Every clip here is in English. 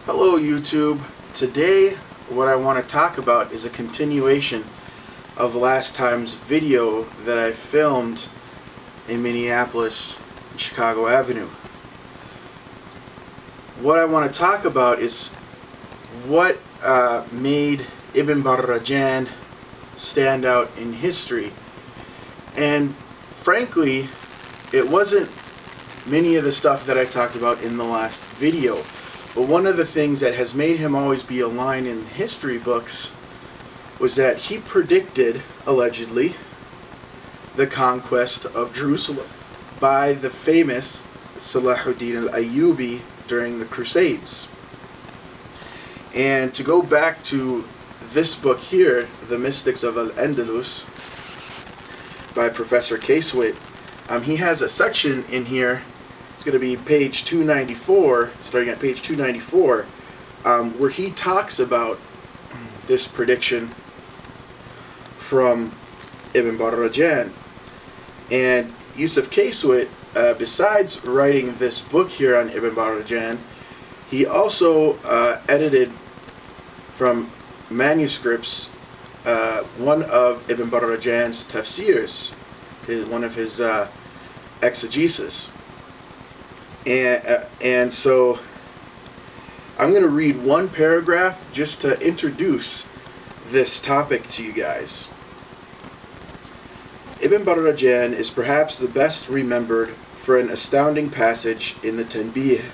Hello YouTube. Today what I want to talk about is a continuation of last time's video that I filmed in Minneapolis, Chicago Avenue. What I want to talk about is what made Ibn Barrajān stand out in history. And frankly, it wasn't many of the stuff that I talked about in the last video. But one of the things that has made him always be a line in history books was that he predicted, allegedly, the conquest of Jerusalem by the famous Salahuddin al-Ayyubi during the Crusades. And to go back to this book here, The Mystics of al-Andalus, by Professor Casewit, he has a section in here. It's going to be page 294, starting at page 294, where he talks about this prediction from Ibn Barrajān. And Yousef Casewit, besides writing this book here on Ibn Barrajān, he also edited from manuscripts one of Ibn Barrajān's tafsirs, one of his exegesis. And so I'm going to read one paragraph just to introduce this topic to you guys. Ibn Barrajān is perhaps the best remembered for an astounding passage in the Tanbih,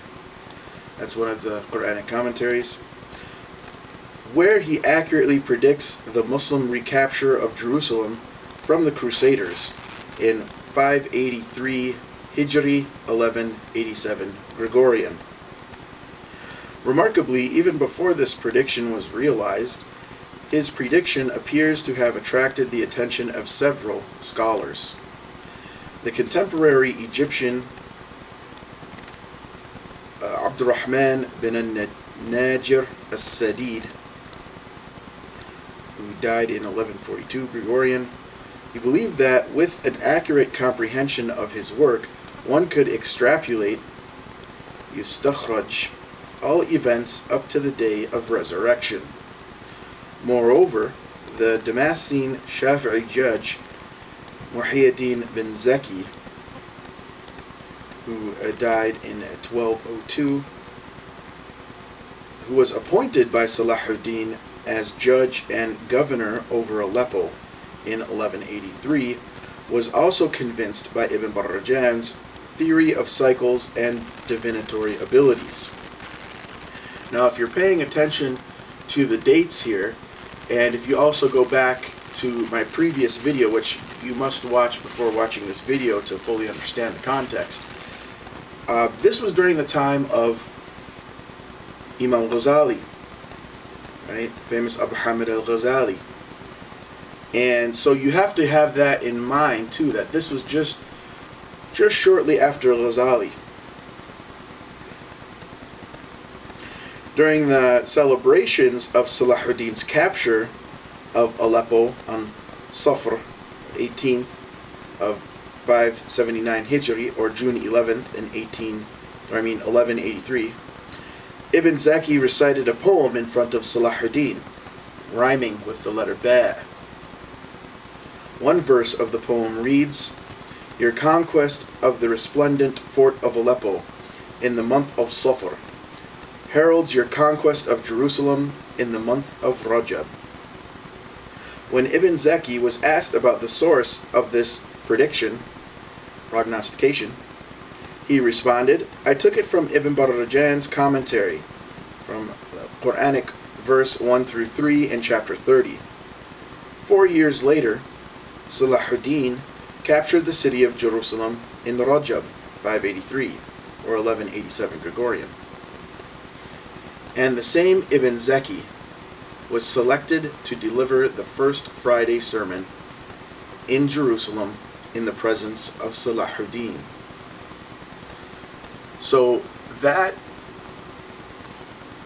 that's one of the Quranic commentaries, where he accurately predicts the Muslim recapture of Jerusalem from the Crusaders in 583 Hijri, 1187 Gregorian. Remarkably, even before this prediction was realized, his prediction appears to have attracted the attention of several scholars. The contemporary Egyptian Abdurrahman bin al-Najir as-Sadid, who died in 1142 Gregorian, he believed that with an accurate comprehension of his work, one could extrapolate, yustakhraj, all events up to the day of resurrection. Moreover, the Damascene Shafi'i judge Saladin Ibn Zaki, who died in 1202, who was appointed by Salahuddin as judge and governor over Aleppo in 1183, was also convinced by Ibn Barrajān's theory of cycles and divinatory abilities. Now, if you're paying attention to the dates here, and if you also go back to my previous video, which you must watch before watching this video to fully understand the context, this was during the time of Imam al-Ghazali, right? Famous Abu Hamid al-Ghazali. And so you have to have that in mind too, that this was just shortly after Ghazali. During the celebrations of Salahuddin's capture of Aleppo on Safar 18th of 579 Hijri, or June 11th in 1183, Ibn Zaki recited a poem in front of Salahuddin, rhyming with the letter Ba. One verse of the poem reads, "Your conquest of the resplendent fort of Aleppo in the month of Safar heralds your conquest of Jerusalem in the month of Rajab." When Ibn Zaki was asked about the source of this prognostication, he responded, "I took it from Ibn Barrajān's commentary, from the Quranic verse 1 through 3 in chapter 30. 4 years later, Salahuddin captured the city of Jerusalem in Rajab, 583, or 1187 Gregorian. And the same Ibn Zaki was selected to deliver the first Friday sermon in Jerusalem in the presence of Salahuddin." So that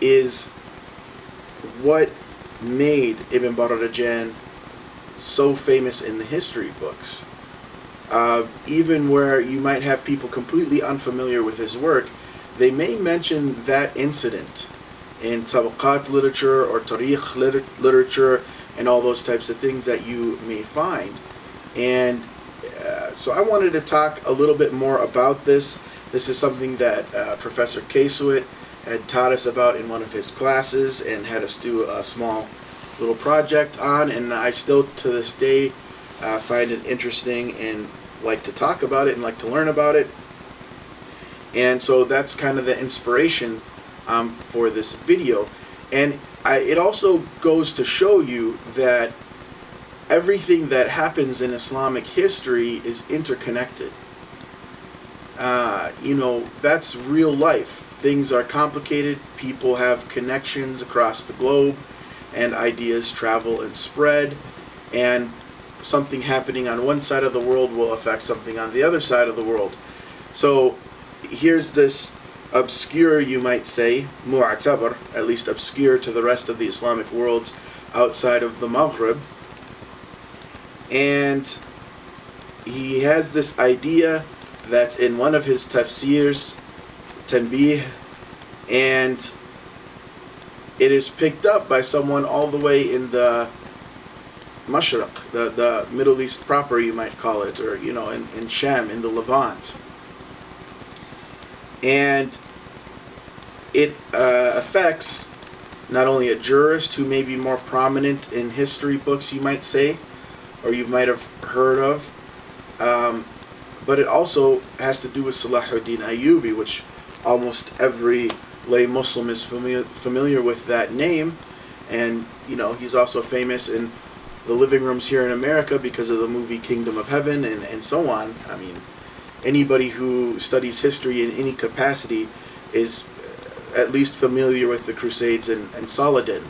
is what made Ibn Barrajān so famous in the history books. Even where you might have people completely unfamiliar with his work, they may mention that incident in tabaqat literature or tariq literature and all those types of things that you may find. And so I wanted to talk a little bit more about this. This is something that Professor Casewit had taught us about in one of his classes and had us do a small little project on, and I still to this day find it interesting and like to talk about it and like to learn about it. And so that's kind of the inspiration for this video. And it also goes to show you that everything that happens in Islamic history is interconnected. You know, that's real life. Things are complicated, people have connections across the globe, and ideas travel and spread, and something happening on one side of the world will affect something on the other side of the world. So here's this obscure, you might say, mu'tabar, at least obscure to the rest of the Islamic worlds outside of the Maghrib, and he has this idea that's in one of his tafsirs, Tanbih, and it is picked up by someone all the way in the Mashriq, the Middle East proper, you might call it, or you know, in Sham, in the Levant. And it affects not only a jurist who may be more prominent in history books, you might say, or you might have heard of, but it also has to do with Salahuddin Ayyubi, which almost every lay Muslim is familiar with that name. And you know, he's also famous in the living rooms here in America because of the movie Kingdom of Heaven and so on. I mean, anybody who studies history in any capacity is at least familiar with the Crusades and Saladin,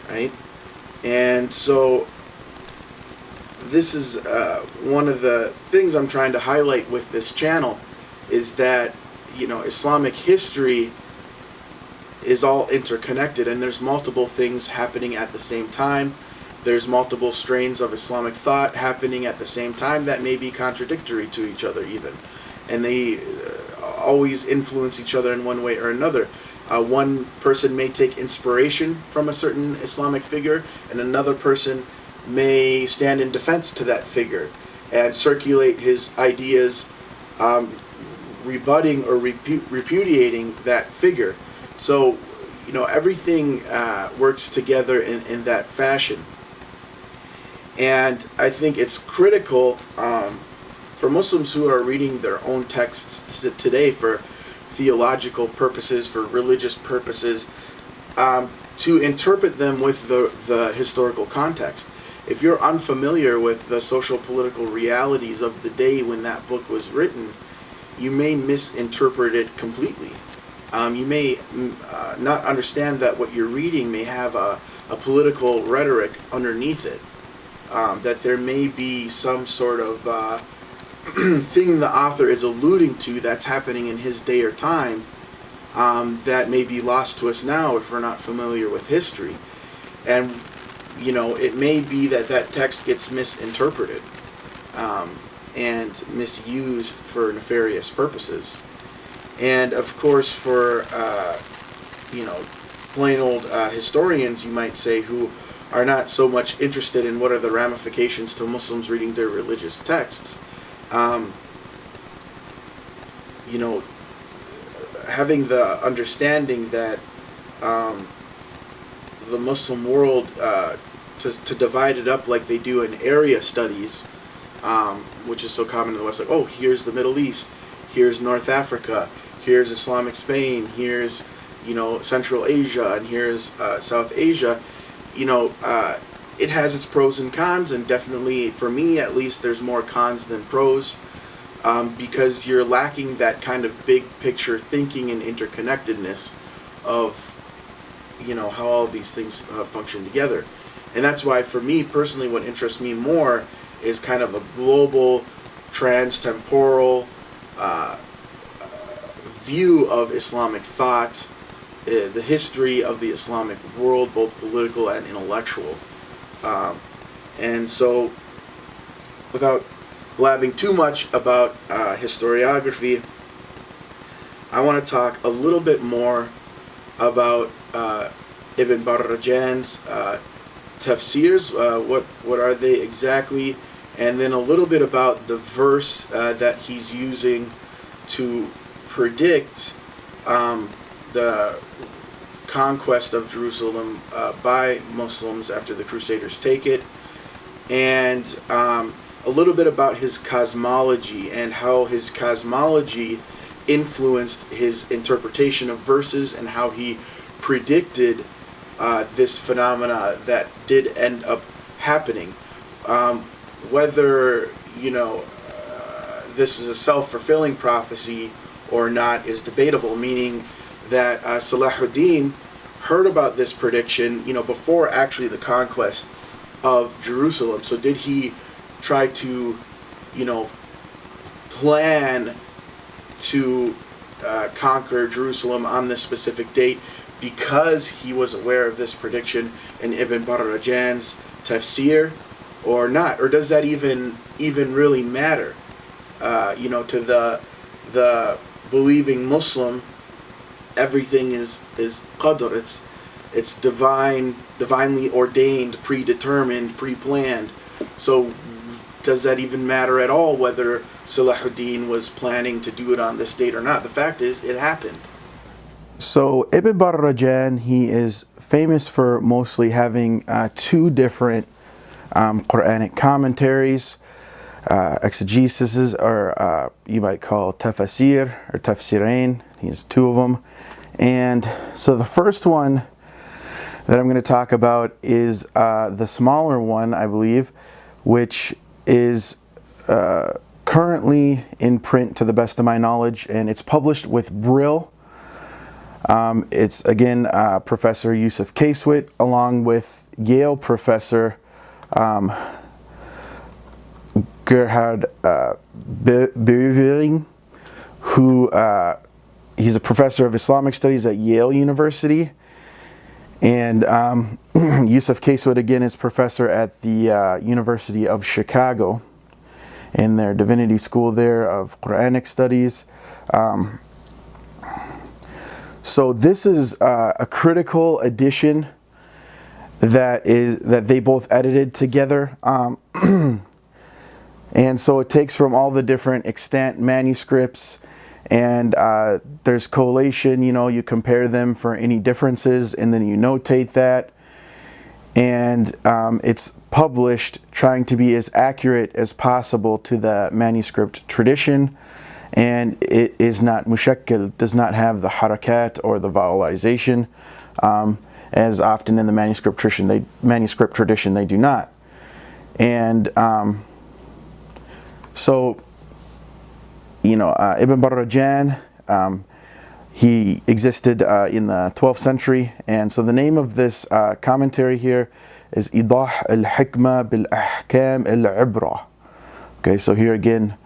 right? And so this is one of the things I'm trying to highlight with this channel, is that, you know, Islamic history is all interconnected, and there's multiple things happening at the same time. There's multiple strains of Islamic thought happening at the same time that may be contradictory to each other even, and they always influence each other in one way or another. One person may take inspiration from a certain Islamic figure, and another person may stand in defense to that figure and circulate his ideas, rebutting or repudiating that figure. So, you know, everything works together in that fashion. And I think it's critical for Muslims who are reading their own texts today for theological purposes, for religious purposes, to interpret them with the historical context. If you're unfamiliar with the social political realities of the day when that book was written, you may misinterpret it completely. You may not understand that what you're reading may have a political rhetoric underneath it. That there may be some sort of thing the author is alluding to that's happening in his day or time that may be lost to us now if we're not familiar with history. And you know, it may be that that text gets misinterpreted and misused for nefarious purposes. And of course, for you know, plain old historians, you might say, who are not so much interested in what are the ramifications to Muslims reading their religious texts, you know, having the understanding that the Muslim world, to divide it up like they do in area studies, which is so common in the West, like, oh, here's the Middle East, here's North Africa, here's Islamic Spain, here's, you know, Central Asia, and here's South Asia. You know, it has its pros and cons, and definitely, for me at least, there's more cons than pros, because you're lacking that kind of big picture thinking and interconnectedness of, you know, how all these things function together. And that's why, for me personally, what interests me more is kind of a global, trans-temporal view of Islamic thought, the history of the Islamic world, both political and intellectual. And so, without blabbing too much about historiography, I want to talk a little bit more about Ibn Barrajān's tafsirs, what are they exactly, and then a little bit about the verse that he's using to predict the conquest of Jerusalem by Muslims after the Crusaders take it, and a little bit about his cosmology and how his cosmology influenced his interpretation of verses and how he predicted this phenomena that did end up happening. Whether, this is a self-fulfilling prophecy or not is debatable, meaning that Salahuddin heard about this prediction, before actually the conquest of Jerusalem. So did he try to, plan to conquer Jerusalem on this specific date because he was aware of this prediction in Ibn Barrajān's tafsir, or not? Or does that even really matter? To the believing Muslim, everything is qadr. It's divinely ordained, predetermined, pre-planned. So does that even matter at all whether Salahuddin was planning to do it on this date or not? The fact is, it happened. So Ibn Barrajān, he is famous for mostly having two different Quranic commentaries, exegesis, or you might call tafasir or tafsirain. He has two of them. And so the first one that I'm going to talk about is the smaller one, I believe, which is currently in print to the best of my knowledge, and it's published with Brill. It's again Professor Yousef Casewit, along with Yale professor Gerhard Böwering, who he's a professor of Islamic studies at Yale University. And Yousef Casewit, again, is professor at the University of Chicago in their divinity school there of Quranic studies. So this is a critical edition that they both edited together. And so it takes from all the different extant manuscripts, and there's collation, you compare them for any differences, and then you notate that. And it's published trying to be as accurate as possible to the manuscript tradition. And it is not mushakkil, does not have the harakat or the vowelization, as often in the manuscript tradition they do not. And so, Ibn Barrajan, he existed in the 12th century, and so the name of this commentary here is Īḍāḥ al-ḥikma bi-aḥkām al-ʿibra. Okay, so here again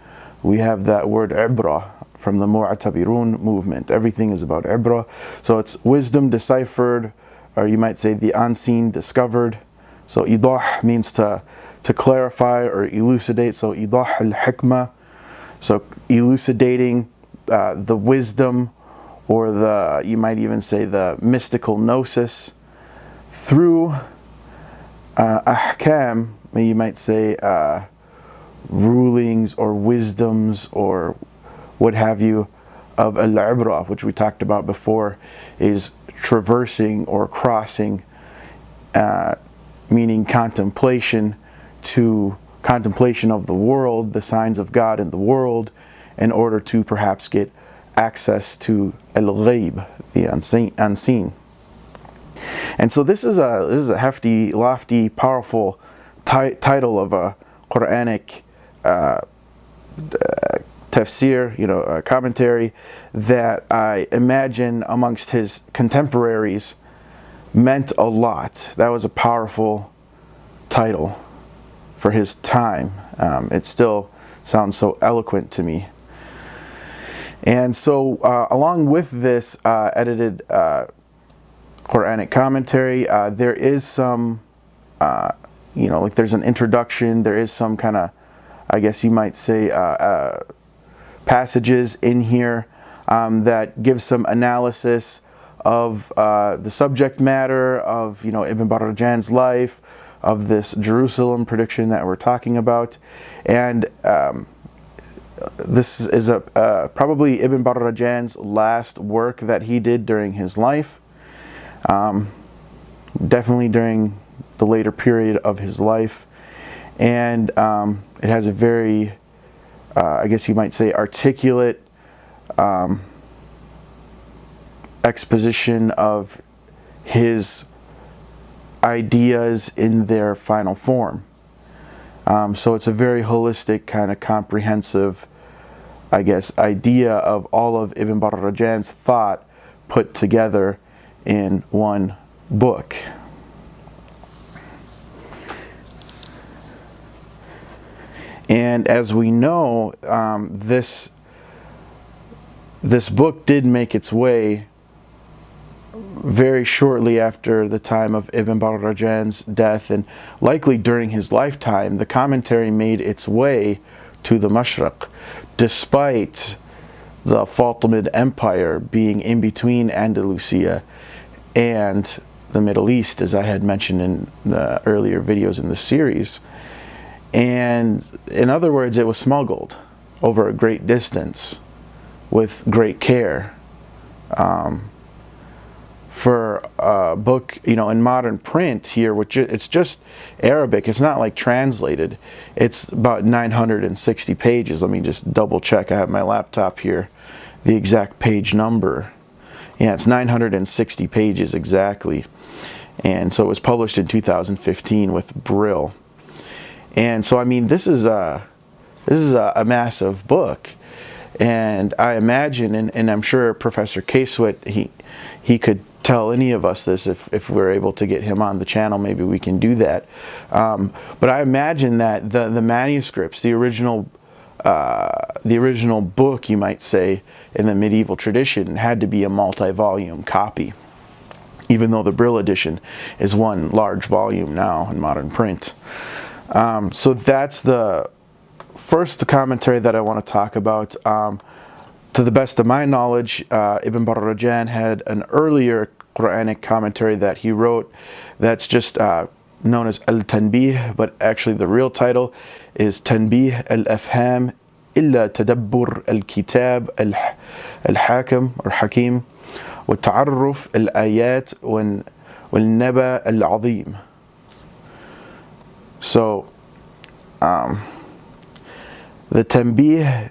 we have that word ʿibra from the Mu'tabirun movement. Everything is about ʿibra. So it's wisdom deciphered, or you might say the unseen discovered. So Īḍāḥ means to clarify or elucidate. So Īḍāḥ al-ḥikma, so elucidating the wisdom, or you might even say the mystical gnosis through aḥkām, you might say rulings or wisdoms or what have you of al-ʿibra, which we talked about before, is traversing or crossing, meaning contemplation, to contemplation of the world, the signs of God in the world, in order to perhaps get access to al-ghayb, the unseen. And so this is a hefty, lofty, powerful title of a Quranic tafsir, commentary, that I imagine amongst his contemporaries meant a lot. That was a powerful title for his time. It still sounds so eloquent to me. And so along with this edited Quranic commentary, there is some, like there's an introduction, there is some kind of, I guess you might say, passages in here that give some analysis of the subject matter of, Ibn Barrajan's life, of this Jerusalem prediction that we're talking about. And this is probably Ibn Barrajan's last work that he did during his life. Definitely during the later period of his life. And it has a very, I guess you might say, articulate exposition of his ideas in their final form. So it's a very holistic, kind of comprehensive, I guess, idea of all of Ibn Barrajan's thought put together in one book. And as we know, this book did make its way very shortly after the time of Ibn Barrajan's death, and likely during his lifetime. The commentary made its way to the Mashriq, despite the Fatimid Empire being in between Andalusia and the Middle East, as I had mentioned in the earlier videos in the series. And in other words, it was smuggled over a great distance with great care. For a book, in modern print here, which it's just Arabic, it's not like translated. It's about 960 pages. Let me just double check. I have my laptop here, the exact page number. Yeah, it's 960 pages exactly. And so it was published in 2015 with Brill. And so, I mean, this is a massive book. And I imagine, and I'm sure Professor Casewit, he could tell any of us this if we're able to get him on the channel. Maybe we can do that. But I imagine that the manuscripts, the original book, you might say, in the medieval tradition, had to be a multi-volume copy, even though the Brill edition is one large volume now in modern print. So that's the first commentary that I want to talk about. To the best of my knowledge, Ibn Barrajan had an earlier Quranic commentary that he wrote that's just known as al-Tanbih, but actually the real title is Tanbih al-Afham illa Tadabbur al-Kitab al-Hakam or Hakim wa Ta'arruf al-Ayat wal-Naba al-Azim. So the Tanbih,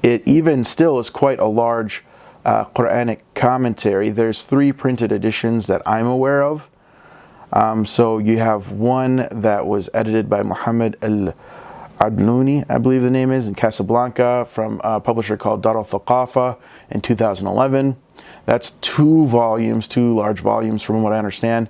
it even still is quite a large Quranic commentary. There's 3 printed editions that I'm aware of. So you have one that was edited by Muhammad al-Adluni, I believe the name is, in Casablanca, from a publisher called Dar al-Thaqafa in 2011. That's 2 volumes, 2 large volumes from what I understand.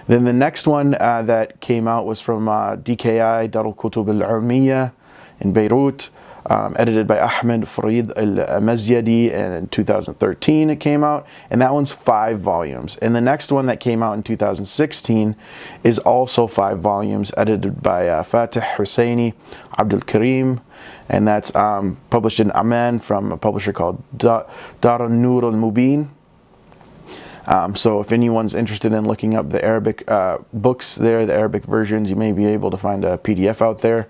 Then the next one that came out was from DKI, Dar al-Kutub al-Umiyya in Beirut, edited by Ahmed Farid al-Mazyadi, and in 2013 it came out, and that one's 5 volumes. And the next one that came out in 2016 is also 5 volumes, edited by Fatih Husseini Abdul Karim, and that's published in Amman from a publisher called Dar al-Nur al-Mubin. So if anyone's interested in looking up the Arabic books there, the Arabic versions, you may be able to find a PDF out there.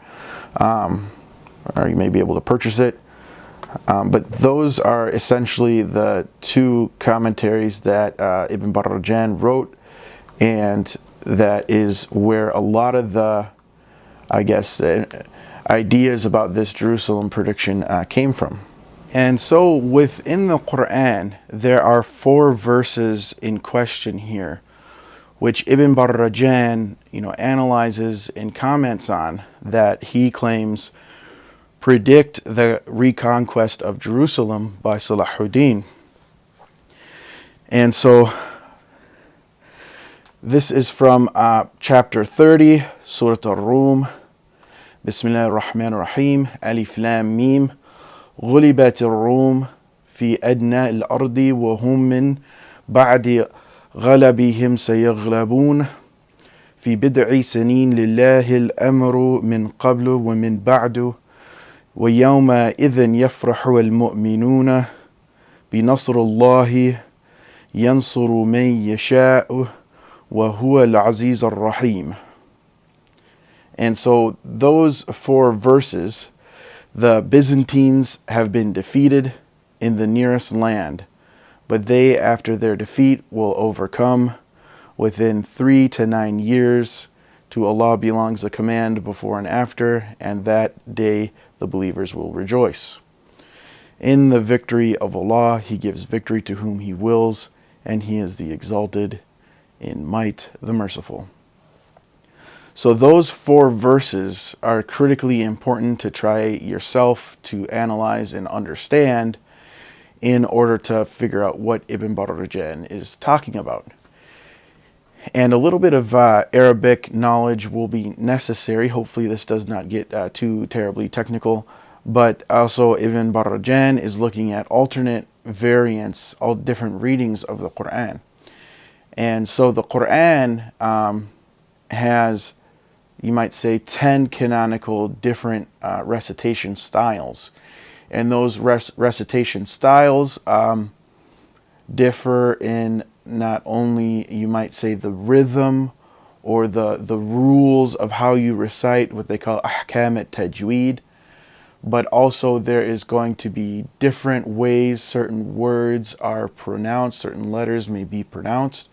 Or you may be able to purchase it. But those are essentially the 2 commentaries that Ibn Barrajan wrote, and that is where a lot of the, I guess, ideas about this Jerusalem prediction came from. And so within the Qur'an, there are 4 verses in question here, which Ibn Barrajan, analyzes and comments on, that he claims predict the reconquest of Jerusalem by Salahuddin. And so this is from chapter 30, Surah Ar-Rum. Bismillah ar-Rahman ar-Rahim. Alif Lam Mim. غلبت الروم في أدنى الأرض وهم من بعد غلبهم سيغلبون في بضع سنين لله الأمر من قبل ومن بعد ويومئذ يفرح المؤمنون بنصر الله ينصر من يشاء وهو العزيز الرحيم. And so those 4 verses, the Byzantines have been defeated in the nearest land, but they, after their defeat, will overcome. Within 3 to 9 years, to Allah belongs the command before and after, and that day the believers will rejoice. In the victory of Allah, He gives victory to whom He wills, and He is the exalted in might, the merciful. So those 4 verses are critically important to try yourself to analyze and understand in order to figure out what Ibn Barrajān is talking about. And a little bit of Arabic knowledge will be necessary. Hopefully this does not get too terribly technical. But also Ibn Barrajān is looking at alternate variants, all different readings of the Qur'an. And so the Qur'an has, you might say, 10 canonical different recitation styles. And those recitation styles differ in not only, you might say, the rhythm or the rules of how you recite what they call al-ḥikma at-tajweed, but also there is going to be different ways certain words are pronounced, certain letters may be pronounced,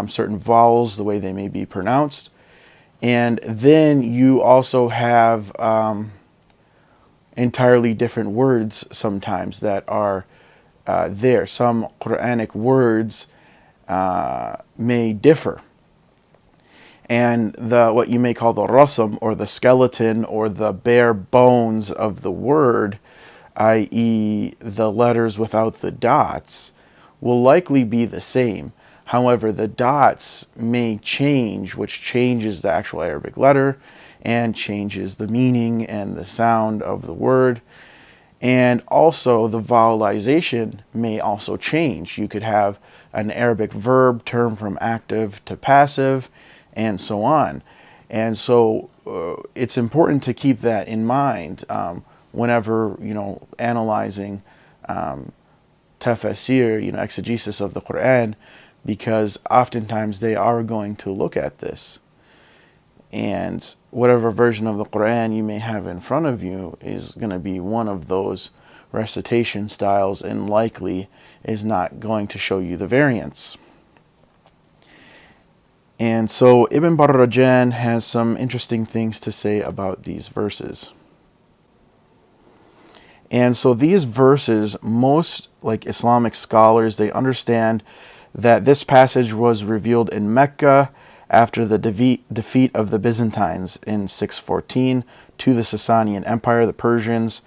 certain vowels, the way they may be pronounced. And then you also have entirely different words sometimes that are there. Some Quranic words may differ. And what you may call the rasm, or the skeleton, or the bare bones of the word, i.e. the letters without the dots, will likely be the same. However, the dots may change, which changes the actual Arabic letter and changes the meaning and the sound of the word. And also the vowelization may also change. You could have an Arabic verb turn from active to passive, and so on. And so it's important to keep that in mind whenever, analyzing tafsir, exegesis of the Qur'an, because oftentimes they are going to look at this. And whatever version of the Qur'an you may have in front of you is going to be one of those recitation styles, and likely is not going to show you the variants. And so Ibn Barrajān has some interesting things to say about these verses. And so these verses, most Islamic scholars, they understand that this passage was revealed in Mecca after the defeat of the Byzantines in 614 to the Sasanian Empire, the Persians.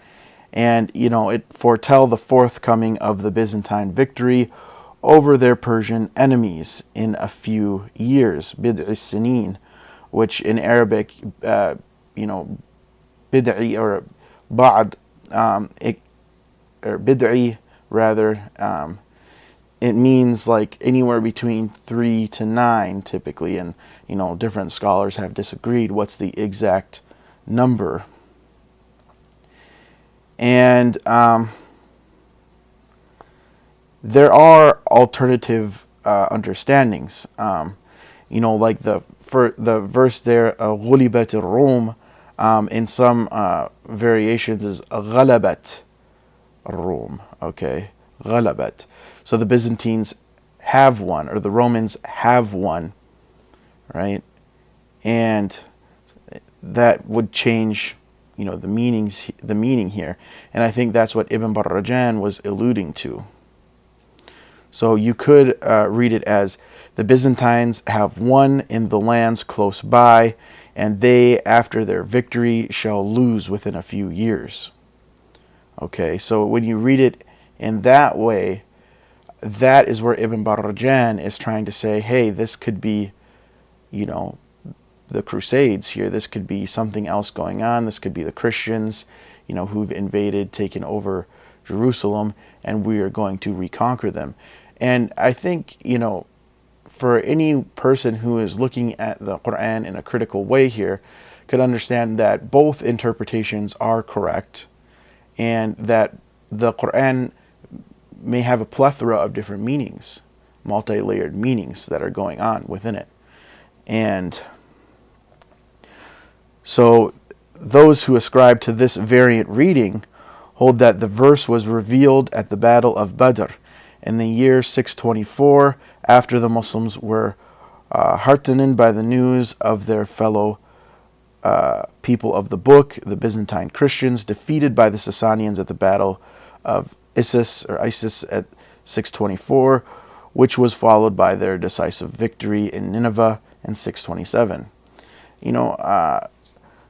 And, it foretell the forthcoming of the Byzantine victory over their Persian enemies in a few years, bid'i sinin, which in Arabic, bid'i or ba'd, or bid'i rather, it means anywhere between 3 to 9 typically, and different scholars have disagreed what's the exact number. And there are alternative understandings. Like the verse there, غُلِبَتِ Ar-Rum, in some variations is غَلَبَتْ Ar-Rum. Okay, غَلَبَتْ. So the Byzantines have won, or the Romans have won, right? And that would change, the meaning here. And I think that's what Ibn Barrajān was alluding to. So you could read it as, the Byzantines have won in the lands close by, and they, after their victory, shall lose within a few years. Okay, so when you read it in that way, that is where Ibn Barrajān is trying to say, hey, this could be, the Crusades here. This could be something else going on. This could be the Christians, who've invaded, taken over Jerusalem, and we are going to reconquer them. And I think, for any person who is looking at the Qur'an in a critical way here, could understand that both interpretations are correct, and that the Qur'an may have a plethora of different meanings. multi-layered meanings that are going on within it. And so those who ascribe to this variant reading hold that the verse was revealed at the Battle of Badr in the year 624, after the Muslims were heartened by the news of their fellow people of the book, the Byzantine Christians, defeated by the Sasanians at the Battle of Isis at 624, which was followed by their decisive victory in Nineveh in 627.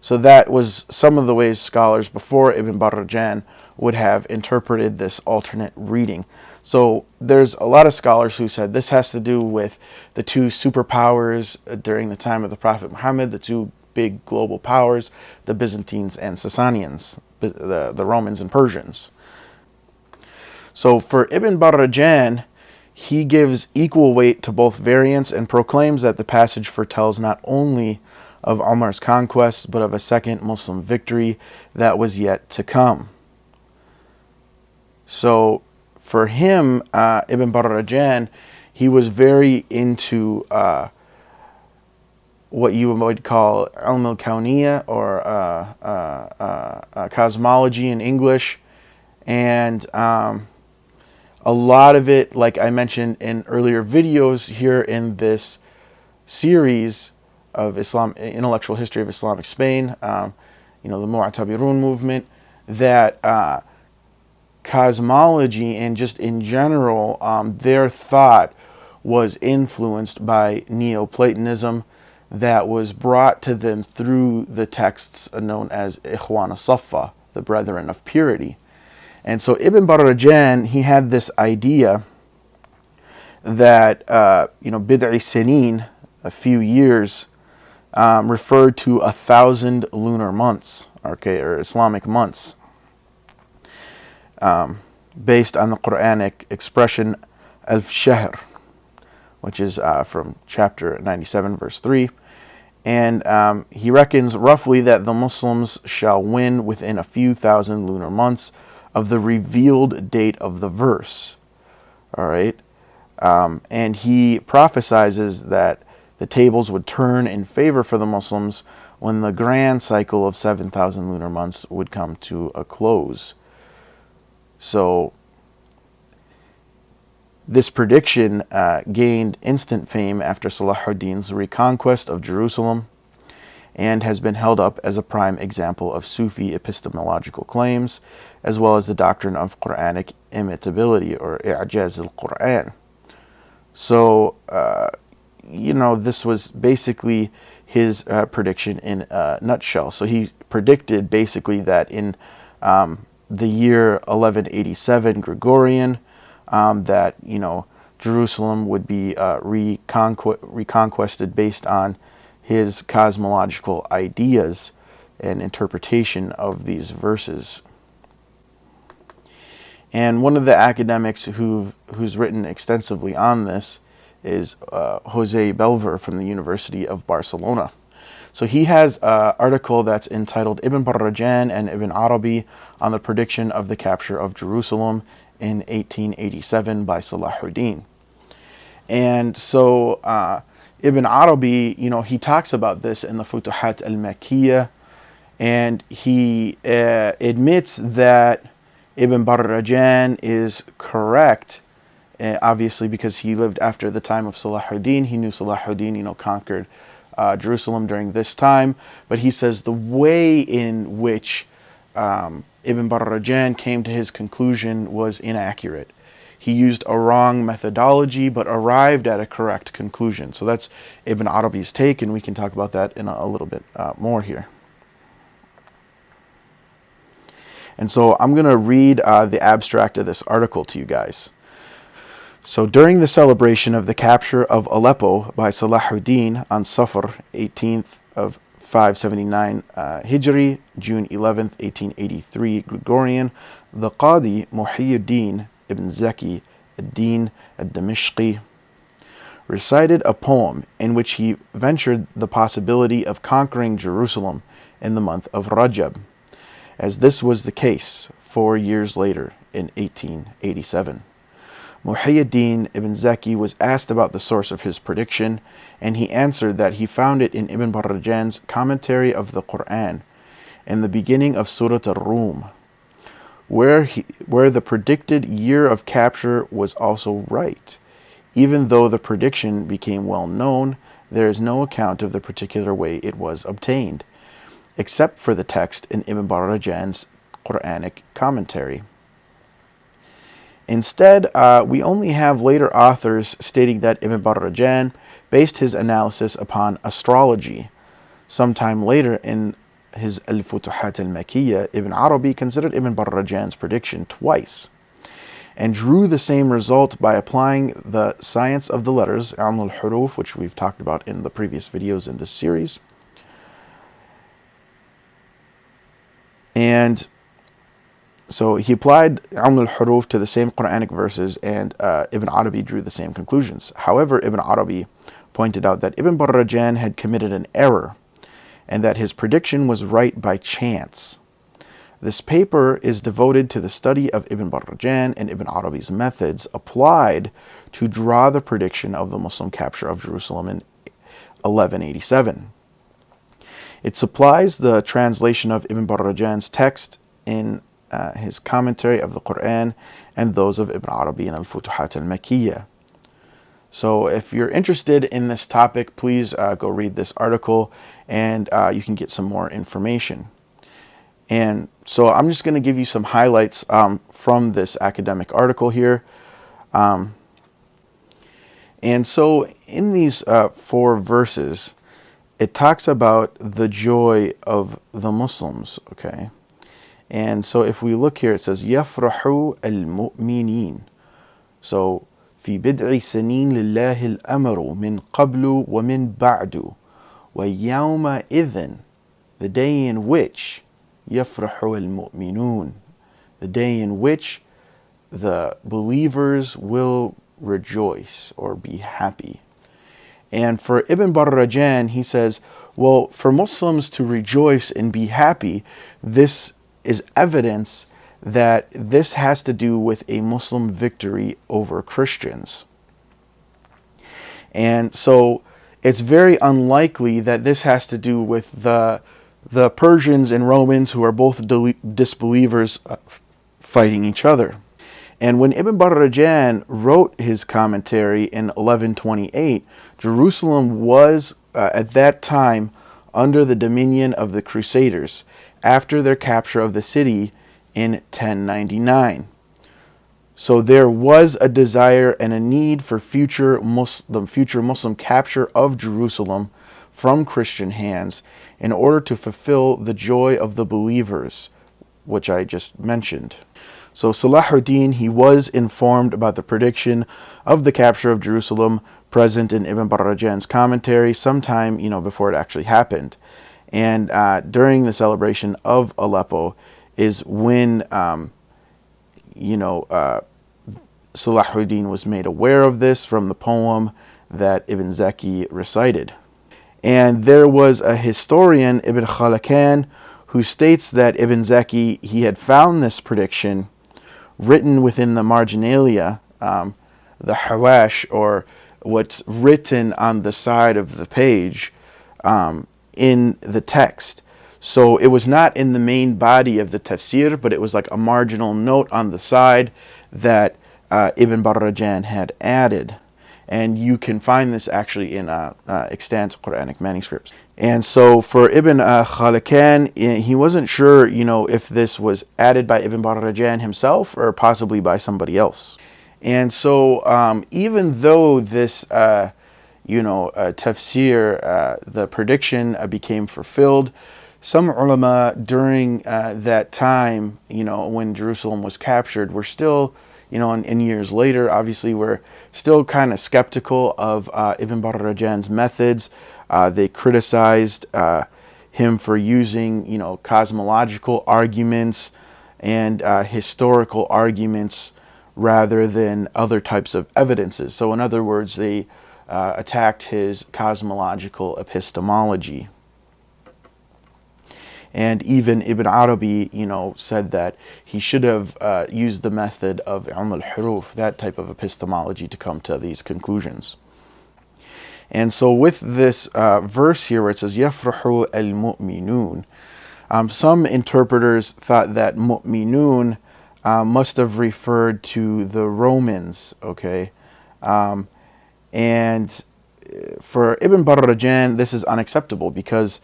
So that was some of the ways scholars before Ibn Barrajān would have interpreted this alternate reading. So there's a lot of scholars who said this has to do with the two superpowers during the time of the Prophet Muhammad, the two big global powers, the Byzantines and Sasanians, the Romans and Persians. So for Ibn Barrajān, he gives equal weight to both variants and proclaims that the passage foretells not only of Umar's conquests, but of a second Muslim victory that was yet to come. So for him, Ibn Barrajān, he was very into what you would call ilm al-kawniyya, or cosmology in English. And a lot of it, like I mentioned in earlier videos here in this series of intellectual history of Islamic Spain, the Mu'tabirun movement, that cosmology and just in general, their thought was influenced by Neoplatonism that was brought to them through the texts known as Ikhwan al-Saffa, the Brethren of Purity. And so Ibn Barrajān, he had this idea that, bid'i sinin, a few years, referred to 1,000 lunar months, or Islamic months, based on the Quranic expression al-shahr, which is from chapter 97, verse 3. And he reckons roughly that the Muslims shall win within a few thousand lunar months of the revealed date of the verse. All right. And he prophesizes that the tables would turn in favor for the Muslims when the grand cycle of 7,000 lunar months would come to a close. So this prediction gained instant fame after Salahuddin's reconquest of Jerusalem, and has been held up as a prime example of Sufi epistemological claims, as well as the doctrine of Quranic imitability, or i'jaz al-Qur'an. So, this was basically his prediction in a nutshell. So he predicted basically that in the year 1187 Gregorian, that Jerusalem would be reconquested based on his cosmological ideas and interpretation of these verses. And one of the academics who's written extensively on this is José Bellver from the University of Barcelona. So he has an article that's entitled Ibn Barrajān and Ibn ʿArabī on the prediction of the capture of Jerusalem in 1887 by Salahuddin. And so Ibn ʿArabī, he talks about this in the Futuhat al-Makkiyah, and he admits that Ibn Barrajān is correct, obviously because he lived after the time of Salahuddin. He knew Salahuddin, conquered Jerusalem during this time, but he says the way in which Ibn Barrajān came to his conclusion was inaccurate. He used a wrong methodology, but arrived at a correct conclusion. So that's Ibn Ārabī's take, and we can talk about that in a little bit more here. And so I'm going to read the abstract of this article to you guys. So during the celebration of the capture of Aleppo by Salahuddin on Safar 18th of 579 Hijri, June 11th, 1883 Gregorian, the Qadi Muhyiddin Ibn Zaki ad-Din ad-Damashqi recited a poem in which he ventured the possibility of conquering Jerusalem in the month of Rajab, as this was the case 4 years later in 1887. Muhyiddin Ibn Zaki was asked about the source of his prediction, and he answered that he found it in Ibn Barrajān's commentary of the Qur'an, in the beginning of Surah Ar-Rum, where the predicted year of capture was also right. Even though the prediction became well known, there is no account of the particular way it was obtained, except for the text in Ibn Barrajān's Quranic commentary. Instead, we only have later authors stating that Ibn Barrajān based his analysis upon astrology. Sometime later in his al-Futuhat al-Makkiyya, Ibn ʿArabī considered Ibn Barrajān's prediction twice, and drew the same result by applying the science of the letters, al-huruf, which we've talked about in the previous videos in this series. And so he applied al-huruf to the same Quranic verses, and Ibn ʿArabī drew the same conclusions. However, Ibn ʿArabī pointed out that Ibn Barrajān had committed an error, and that his prediction was right by chance. This paper is devoted to the study of Ibn Barrajān and Ibn ʿArabī's methods applied to draw the prediction of the Muslim capture of Jerusalem in 1187. It supplies the translation of Ibn Barrajān's text in his commentary of the Qur'an and those of Ibn ʿArabī and al-Futuhat al-Makkiyya. So if you're interested in this topic, please go read this article, and you can get some more information. And so I'm just going to give you some highlights from this academic article here. And so in these 4 verses, it talks about the joy of the Muslims, okay? And so if we look here, it says, يَفْرَحُ الْمُؤْمِنِينَ. So, في بدء سنين لله الأمر من قبل ومن بعد ويومئذ, the day in which يفرح المؤمنون, the day in which the believers will rejoice or be happy. And for Ibn Barrajān, he says, well, for Muslims to rejoice and be happy, this is evidence that this has to do with a Muslim victory over Christians. And so it's very unlikely that this has to do with the Persians and Romans, who are both disbelievers, fighting each other. And when Ibn Barrajān wrote his commentary in 1128, Jerusalem was at that time under the dominion of the Crusaders after their capture of the city in 1099. So there was a desire and a need for future Muslim capture of Jerusalem from Christian hands in order to fulfill the joy of the believers, which I just mentioned. So Salahuddin, he was informed about the prediction of the capture of Jerusalem present in Ibn Barrajān's commentary sometime, before it actually happened. And during the celebration of Aleppo is when, Salahuddin was made aware of this from the poem that Ibn Zaki recited. And there was a historian, Ibn Khalakān, who states that Ibn Zaki, he had found this prediction written within the marginalia, the hawash, or what's written on the side of the page in the text. So it was not in the main body of the tafsir, but it was like a marginal note on the side that Ibn Barrajān had added. And you can find this actually in extant Quranic manuscripts. And so for Ibn Khalakān, he wasn't sure, if this was added by Ibn Barrajān himself or possibly by somebody else. And so even though this, tafsir, the prediction became fulfilled, some ulama during that time, when Jerusalem was captured, were still, and years later, obviously, we're still kind of skeptical of Ibn Barrajān's methods. They criticized him for using, cosmological arguments and historical arguments rather than other types of evidences. So in other words, they attacked his cosmological epistemology. And even Ibn Arabi, said that he should have used the method of al-huruf, that type of epistemology, to come to these conclusions. And so with this verse here where it says, يَفْرَحُ الْمُؤْمِنُونَ, some interpreters thought that mu'minun must have referred to the Romans, okay? And for Ibn Barrajān, this is unacceptable because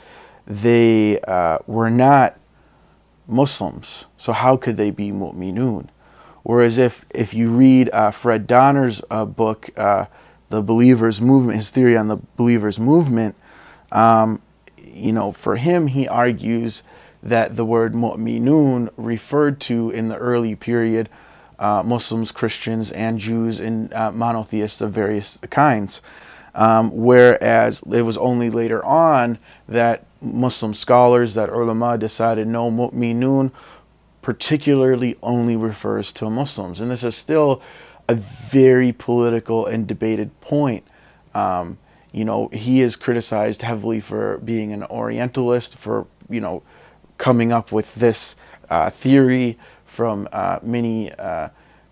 they were not Muslims. So how could they be mu'minun? Whereas if you read Fred Donner's book, The Believer's Movement, his theory on the Believer's Movement, for him, he argues that the word mu'minun referred to in the early period Muslims, Christians, and Jews and monotheists of various kinds. Whereas it was only later on that Muslim scholars, that ulama, decided no, mu'minun particularly only refers to Muslims. And this is still a very political and debated point. He is criticized heavily for being an Orientalist, for, coming up with this theory from many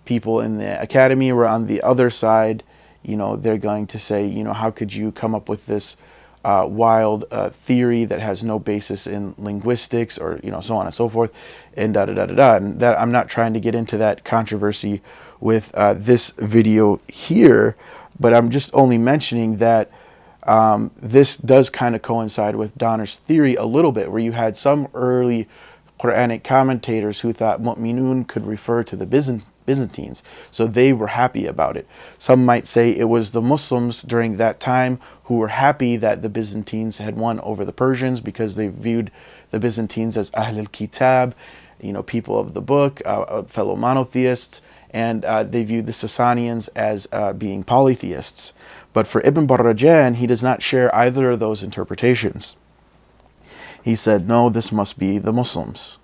people in the academy. Where on the other side, they're going to say, how could you come up with this wild theory that has no basis in linguistics, or, so on and so forth, and da-da-da-da-da. And that, I'm not trying to get into that controversy with this video here, but I'm just only mentioning that this does kind of coincide with Donner's theory a little bit, where you had some early Quranic commentators who thought mu'minun could refer to the Byzantines, so they were happy about it. Some might say it was the Muslims during that time who were happy that the Byzantines had won over the Persians, because they viewed the Byzantines as Ahl al-Kitab, people of the book, fellow monotheists, and they viewed the Sasanians as being polytheists. But for Ibn Barrajān, he does not share either of those interpretations. He said, no, this must be the Muslims.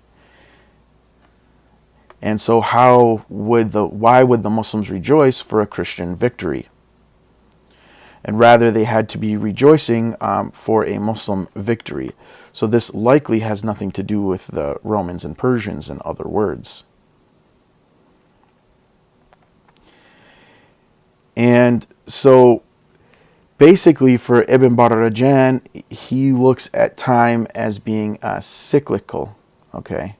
And so why would the Muslims rejoice for a Christian victory? And rather, they had to be rejoicing for a Muslim victory. So this likely has nothing to do with the Romans and Persians, in other words. And so basically for Ibn Barrajān, he looks at time as being cyclical, okay?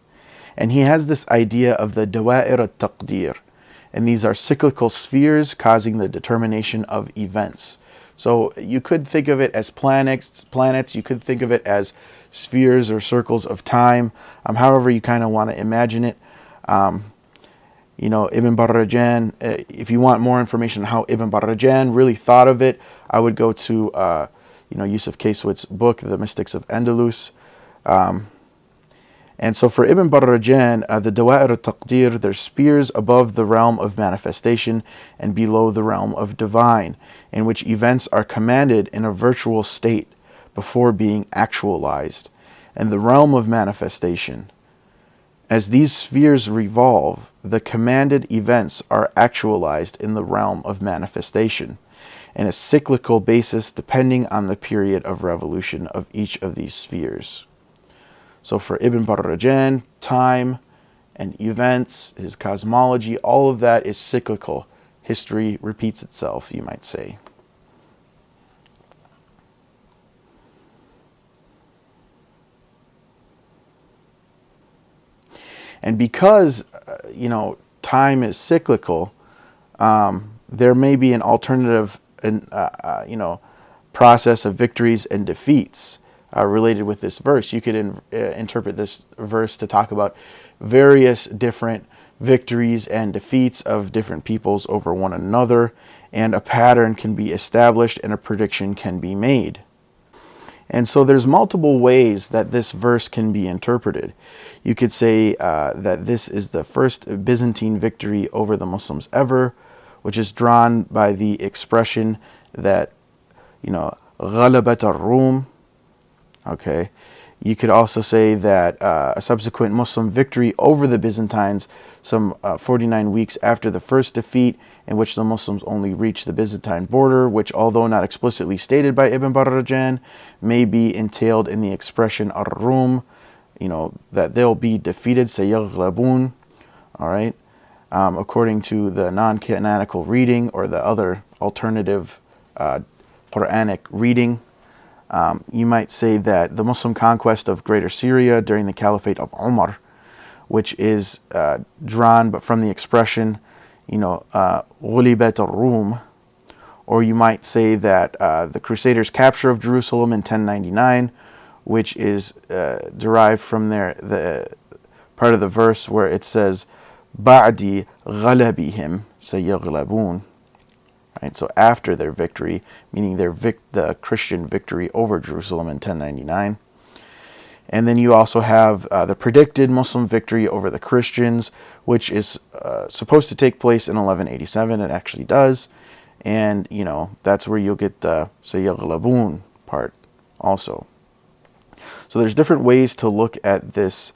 And he has this idea of the dawa'ir al-taqdir. And these are cyclical spheres causing the determination of events. So you could think of it as planets. You could think of it as spheres or circles of time, however you kind of want to imagine it. Ibn Barrajān, if you want more information on how Ibn Barrajān really thought of it, I would go to, Yousef Casewit's book, The Mystics of Andalus. And so for Ibn Barrajān, the dawa'ir al-taqdir, they're spheres above the realm of manifestation and below the realm of divine, in which events are commanded in a virtual state before being actualized. And the realm of manifestation, as these spheres revolve, the commanded events are actualized in the realm of manifestation, in a cyclical basis depending on the period of revolution of each of these spheres. So for Ibn Barrajān, time and events, his cosmology, all of that is cyclical. History repeats itself, you might say. And because, time is cyclical, there may be an alternative, process of victories and defeats related with this verse. You could interpret this verse to talk about various different victories and defeats of different peoples over one another, and a pattern can be established and a prediction can be made. And so there's multiple ways that this verse can be interpreted. You could say that this is the first Byzantine victory over the Muslims ever, which is drawn by the expression that, غَلَبَتْ Ar-Rum. Okay. You could also say that a subsequent Muslim victory over the Byzantines some 49 weeks after the first defeat, in which the Muslims only reached the Byzantine border, which, although not explicitly stated by Ibn Barrajān, may be entailed in the expression Ar-Rum, that they'll be defeated, سَيَغْلَبُونَ, all right? According to the non-canonical reading or the other alternative Quranic reading, you might say that the Muslim conquest of Greater Syria during the Caliphate of Umar, which is drawn but from the expression, غُلِبَتْ al-Rum, or you might say that the Crusaders' capture of Jerusalem in 1099, which is derived from the part of the verse where it says, بَعْدِ غَلَبِهِمْ سَيَغْلَبُونَ. Right, so after their victory, meaning the Christian victory over Jerusalem in 1099. And then you also have the predicted Muslim victory over the Christians, which is supposed to take place in 1187. It actually does. And, that's where you'll get the سَيَغْلَبُونَ part also. So there's different ways to look at this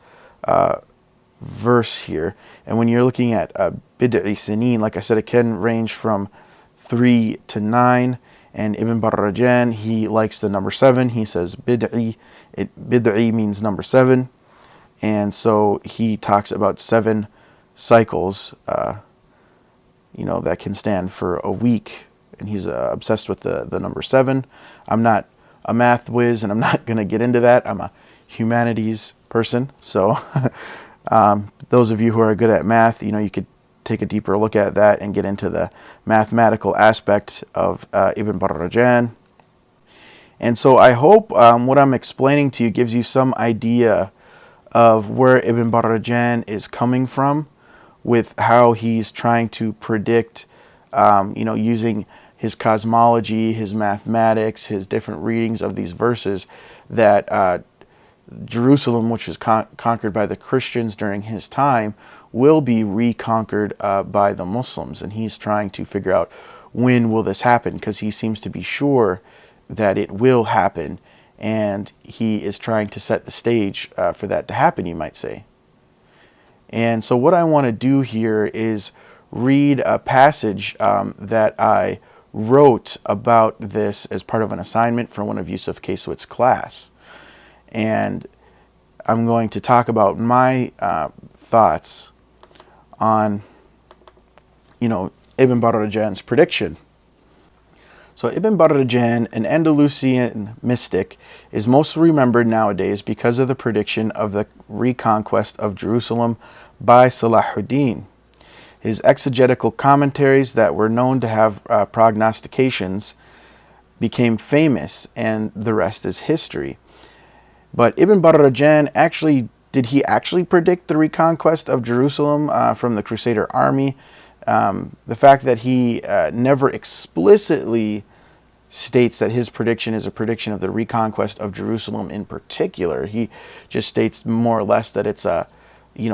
verse here. And when you're looking at bid'i sinin, like I said, it can range from 3 to 9. And Ibn Barrajān, he likes the number 7. He says bid'i. Bid'i means number 7. And so he talks about 7 cycles, that can stand for a week. And he's obsessed with the number 7. I'm not a math whiz, and I'm not going to get into that. I'm a humanities person. So those of you who are good at math, you could take a deeper look at that and get into the mathematical aspect of Ibn Barrajān. And so I hope what I'm explaining to you gives you some idea of where Ibn Barrajān is coming from with how he's trying to predict, using his cosmology, his mathematics, his different readings of these verses, that Jerusalem, which was conquered by the Christians during his time, will be reconquered by the Muslims. And he's trying to figure out when will this happen, because he seems to be sure that it will happen. And he is trying to set the stage for that to happen, you might say. And so what I want to do here is read a passage that I wrote about this as part of an assignment for one of Yousef Casewit's class. And I'm going to talk about my thoughts on, Ibn Barrajān's prediction. So Ibn Barrajān, an Andalusian mystic, is most remembered nowadays because of the prediction of the reconquest of Jerusalem by Salahuddin. His exegetical commentaries that were known to have prognostications became famous, and the rest is history. But Ibn Barrajān did he actually predict the reconquest of Jerusalem from the Crusader army? The fact that he never explicitly states that his prediction is a prediction of the reconquest of Jerusalem in particular. He just states more or less that it's a,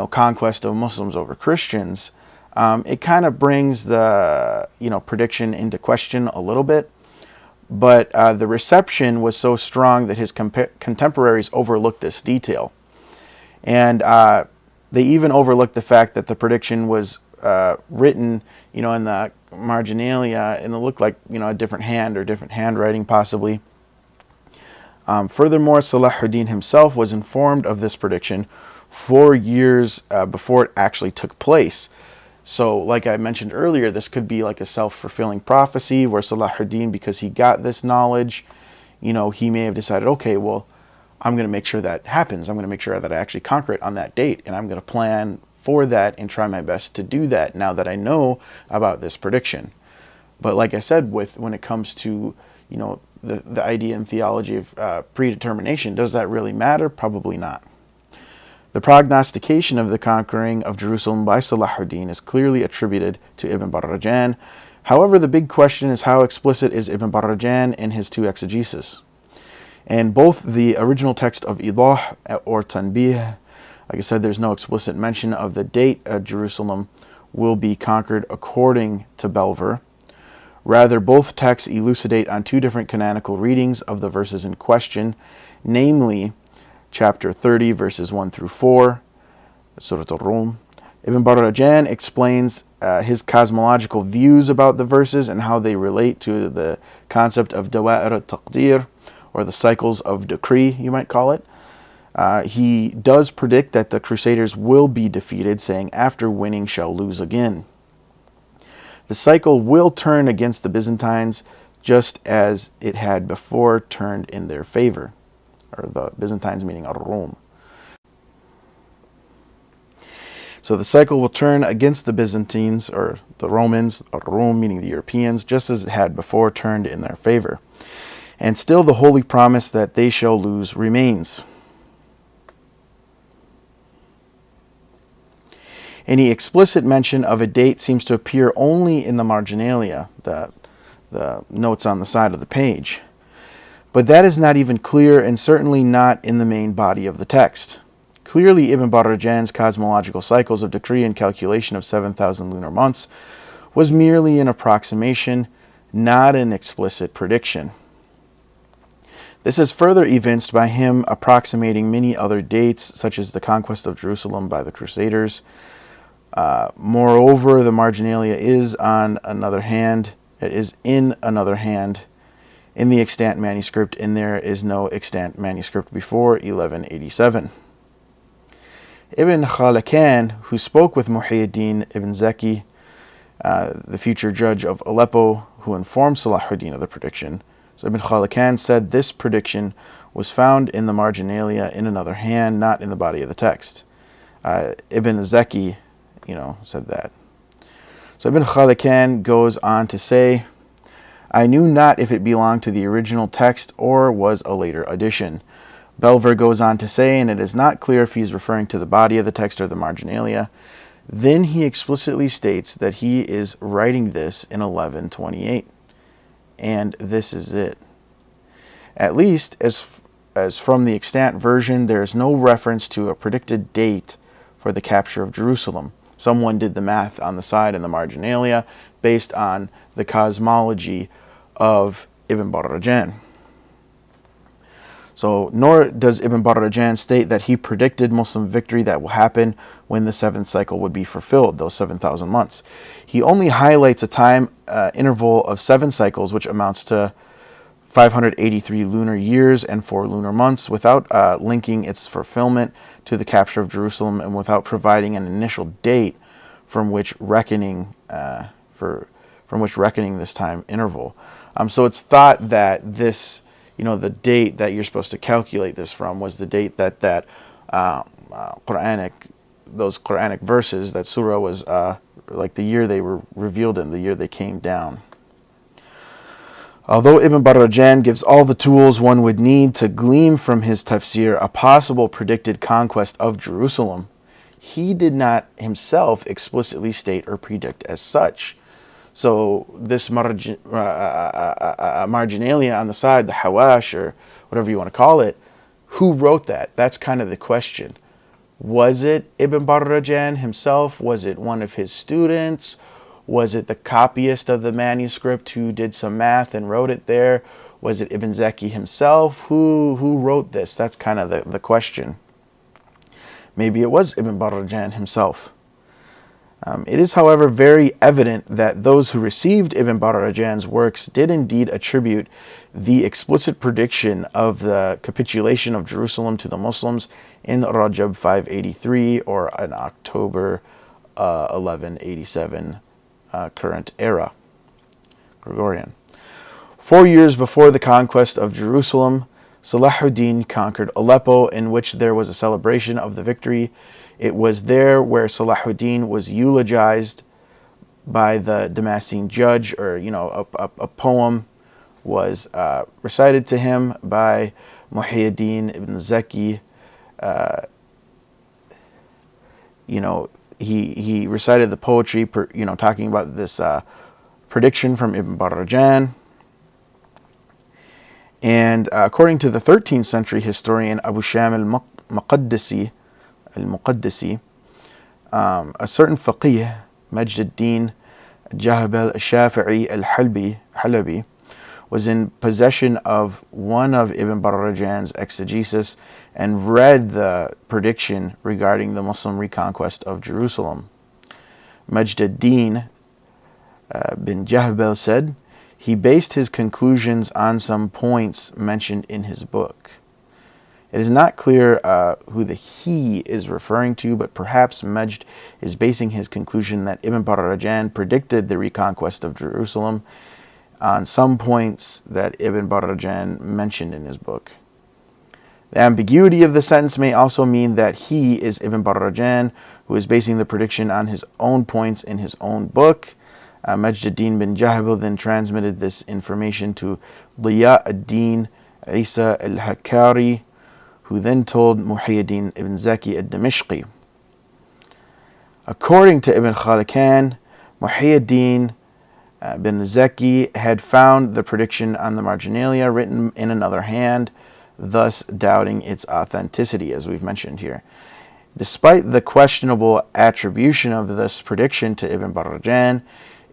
conquest of Muslims over Christians. It kind of brings the, prediction into question a little bit. But the reception was so strong that his contemporaries overlooked this detail. And they even overlooked the fact that the prediction was written, in the marginalia, and it looked like, a different hand or different handwriting possibly. Furthermore, Salahuddin himself was informed of this prediction 4 years before it actually took place. So, like I mentioned earlier, this could be like a self-fulfilling prophecy where Salahuddin, because he got this knowledge, he may have decided, okay, well, I'm going to make sure that happens. I'm going to make sure that I actually conquer it on that date, and I'm going to plan for that and try my best to do that now that I know about this prediction. But like I said, when it comes to, the idea and theology of predetermination, does that really matter? Probably not. The prognostication of the conquering of Jerusalem by Salahuddin is clearly attributed to Ibn Barrajān. However, the big question is how explicit is Ibn Barrajān in his two exegesis. And both the original text of Īḍāḥ or Tanbih, like I said, there's no explicit mention of the date Jerusalem will be conquered according to Bellver. Rather, both texts elucidate on two different canonical readings of the verses in question, namely chapter 30, verses 1 through 4, Surah Ar-Rum. Ibn Barrajān explains his cosmological views about the verses and how they relate to the concept of dawā'ir al-taqdir, or the cycles of decree, you might call it. He does predict that the Crusaders will be defeated, saying, "After winning shall lose again." The cycle will turn against the Byzantines just as it had before turned in their favor, or the Byzantines meaning Ar-Rum. So the cycle will turn against the Byzantines, or the Romans, Ar-Rum meaning the Europeans, just as it had before turned in their favor. And still the holy promise that they shall lose remains. Any explicit mention of a date seems to appear only in the marginalia, the notes on the side of the page. But that is not even clear, and certainly not in the main body of the text. Clearly, Ibn Barrajān's cosmological cycles of decree and calculation of 7,000 lunar months was merely an approximation, not an explicit prediction. This is further evinced by him approximating many other dates, such as the conquest of Jerusalem by the Crusaders. Moreover, the marginalia is in another hand, in the extant manuscript, and there is no extant manuscript before 1187. Ibn Khalakhan, who spoke with Muhyiddin Ibn Zaki, the future judge of Aleppo, who informed Salahuddin of the prediction. So Ibn Khalakhan said this prediction was found in the marginalia in another hand, not in the body of the text. Ibn Zaki, said that. So Ibn Khalakhan goes on to say, "I knew not if it belonged to the original text or was a later addition." Bellver goes on to say, and it is not clear if he is referring to the body of the text or the marginalia. Then he explicitly states that he is writing this in 1128. And this is it. At least, as from the extant version, there is no reference to a predicted date for the capture of Jerusalem. Someone did the math on the side in the marginalia based on the cosmology of Ibn Barrajān. So, nor does Ibn Barrajān state that he predicted Muslim victory that will happen when the seventh cycle would be fulfilled, those 7,000 months. He only highlights a time interval of 7 cycles, which amounts to 583 lunar years and 4 lunar months, without linking its fulfillment to the capture of Jerusalem, and without providing an initial date from which reckoning this time interval. So it's thought that this, the date that you're supposed to calculate this from was the date that those Quranic verses, that surah was like the year they were revealed in, the year they came down. Although Ibn Barrajān gives all the tools one would need to glean from his tafsir a possible predicted conquest of Jerusalem, he did not himself explicitly state or predict as such. So this marginalia on the side, the hawash, or whatever you want to call it, who wrote that? That's kind of the question. Was it Ibn Barrajān himself? Was it one of his students? Was it the copyist of the manuscript who did some math and wrote it there? Was it Ibn Zaki himself? Who wrote this? That's kind of the question. Maybe it was Ibn Barrajān himself. It is, however, very evident that those who received Ibn Barrajān's works did indeed attribute the explicit prediction of the capitulation of Jerusalem to the Muslims in Rajab 583, or in October 1187 current era, Gregorian. 4 years before the conquest of Jerusalem, Salahuddin conquered Aleppo, in which there was a celebration of the victory. It was there where Salahuddin was eulogized by the Damascene judge, or a poem was recited to him by Muhyiddin Ibn Zaki. He recited the poetry, talking about this prediction from Ibn Barrajān. And according to the 13th century historian Abu Sham al-Muqaddisi, a certain faqih, Majd al-Din Jahbal al-Shafi'i al-Halabi, was in possession of one of Ibn Barrajān's exegesis and read the prediction regarding the Muslim reconquest of Jerusalem. Majd al-Din bin Jahbal said he based his conclusions on some points mentioned in his book. It is not clear who the he is referring to, but perhaps Majd is basing his conclusion that Ibn Barrajān predicted the reconquest of Jerusalem on some points that Ibn Barrajān mentioned in his book. The ambiguity of the sentence may also mean that he is Ibn Barrajān, who is basing the prediction on his own points in his own book. Majd ad-Din bin Jahbal then transmitted this information to Ḍiyā ad-Din Isa al-Hakkari, who then told Muhyiddin ibn Zaki al-Dimashqi. According to Ibn Khalkan, Muhyiddin bin Zaki had found the prediction on the marginalia written in another hand, thus doubting its authenticity, as we've mentioned here. Despite the questionable attribution of this prediction to Ibn Barrajān,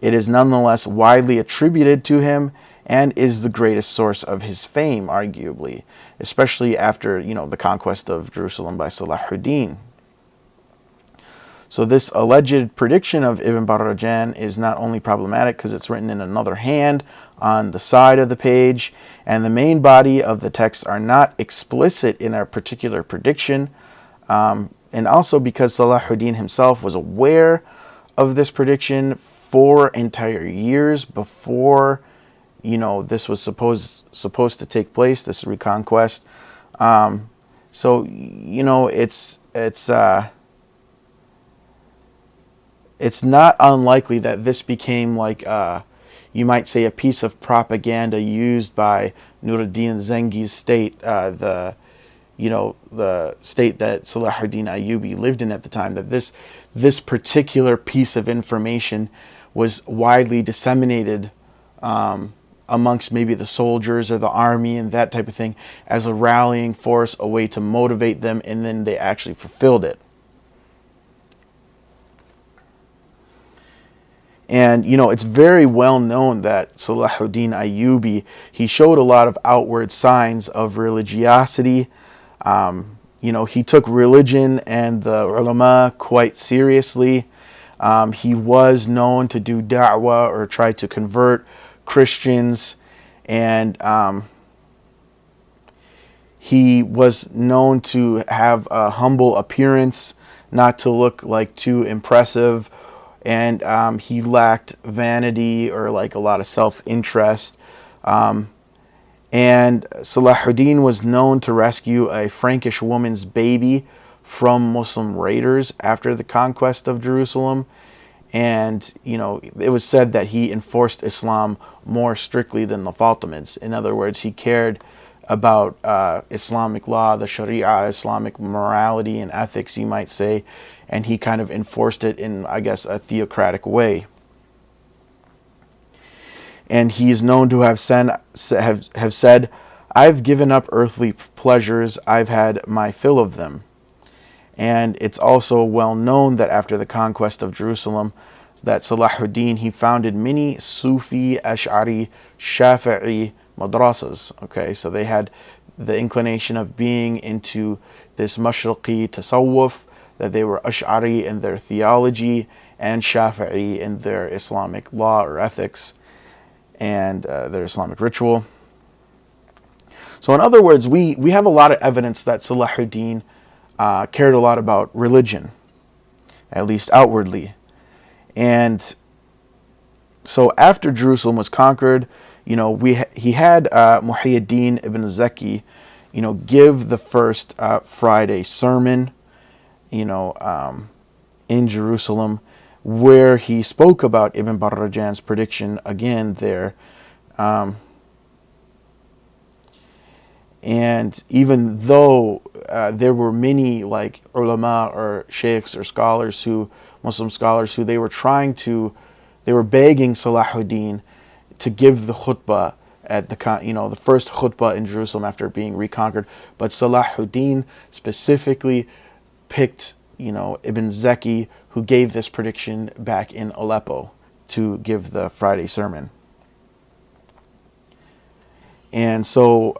it is nonetheless widely attributed to him and is the greatest source of his fame, arguably, especially after, the conquest of Jerusalem by Salahuddin. So this alleged prediction of Ibn Barrajān is not only problematic because it's written in another hand on the side of the page, and the main body of the text are not explicit in a particular prediction, and also because Salahuddin himself was aware of this prediction 4 entire years before this was supposed to take place, this reconquest. It's not unlikely that this became like, you might say, a piece of propaganda used by Nur-ad-Din Zengi's state, the state that Salahuddin Ayyubi lived in at the time, that this particular piece of information was widely disseminated amongst maybe the soldiers or the army and that type of thing as a rallying force, a way to motivate them, and then they actually fulfilled it. And, it's very well known that Salahuddin Ayyubi, he showed a lot of outward signs of religiosity. He took religion and the ulama quite seriously. He was known to do da'wah, or try to convert Christians, and he was known to have a humble appearance, not to look like too impressive, and he lacked vanity or like a lot of self-interest. And Salahuddin was known to rescue a Frankish woman's baby from Muslim raiders after the conquest of Jerusalem. And, it was said that he enforced Islam more strictly than the Fatimids. In other words, he cared about Islamic law, the Sharia, Islamic morality and ethics, you might say, and he kind of enforced it in, I guess, a theocratic way. And he is known to have said, "I've given up earthly pleasures, I've had my fill of them." And it's also well known that after the conquest of Jerusalem, that Salahuddin, he founded many Sufi, Ash'ari, Shafi'i madrasas. Okay, so they had the inclination of being into this Mashriqi tasawwuf, that they were Ash'ari in their theology and Shafi'i in their Islamic law or ethics and their Islamic ritual. So in other words, we have a lot of evidence that Salahuddin cared a lot about religion, at least outwardly. And so after Jerusalem was conquered, he had Muhyiddin ibn Zaki, give the first Friday sermon, in Jerusalem, where he spoke about Ibn Barrajān's prediction again there. And even though there were many like ulama or sheikhs or scholars Muslim scholars who they were begging Salahuddin to give the khutbah at the first khutbah in Jerusalem after being reconquered, but Salahuddin specifically picked Ibn Zaki, who gave this prediction back in Aleppo, to give the Friday sermon. And so